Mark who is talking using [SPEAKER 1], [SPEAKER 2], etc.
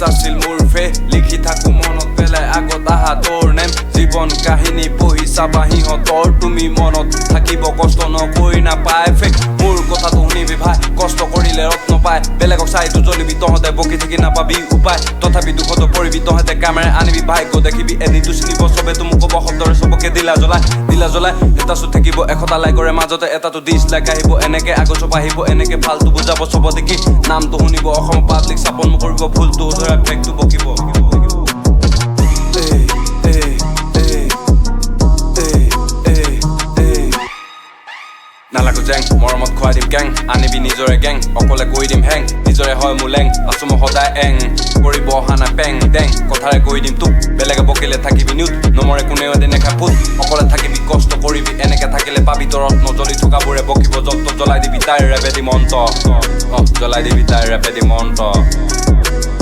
[SPEAKER 1] আছিল মোৰ ফে লিখি থাকো মনত পেলাই আগত আহা তোৰ নেম জীৱন কাহিনী পঢ়ি চাবা সিহঁতৰ তুমি মনত থাকিব কষ্ট নকৰি নাপায় ফেক মোৰ কথাটো শুনিবি ভাই কষ্ট কৰিলে ৰত্ন পায় বেলেগক চাই তো জ্বলিবি তহঁতে বকি থাকি নাপাবি উপায় তথাপি দুখতো পৰিবি তহঁতে কামেৰে আনিবি ভাগ্য দেখিবি এদিনটো চিনিব চবে তো মোক ক'ব শব্দৰে চবকে দিলা জ্বলাই এটা চুত থাকিব এশটা লাইকৰে মাজতে এটাটো ডিছলাইক আহিব এনেকে আগচপ আহিব এনেকে ফালটো বুজাব চব দেখি নামটো শুনিব অসম পাব্লিক চাপন কৰিব ভুলটো ধৰা ফেকটো বকিব নালাগো জেং মৰমত খুৱাই দিম গেং আনিবি নিজৰে গেং অকলে কৈ দিম হেং নিজৰে হয় মোৰ লেং আছো মই সদায় এং কৰিব অহা নাই পেং ডেং কথাৰে কৈ দিম তোক বেলেগে বকিলে থাকিবি নিউট নমৰে কোনেও এদিন নেখা ফুট অকলে থাকিবি কষ্ট কৰিবি এনেকে থাকিলে পাবি তোৰ ৰত্ন জ্বলি থকাবোৰে বকিব যত জ্বলাই দিবি তাইৰ ৰেপেদি মন্ত্ৰ জ্বলাই দিবি তাইৰ ৰেপেদি মন্ত্ৰ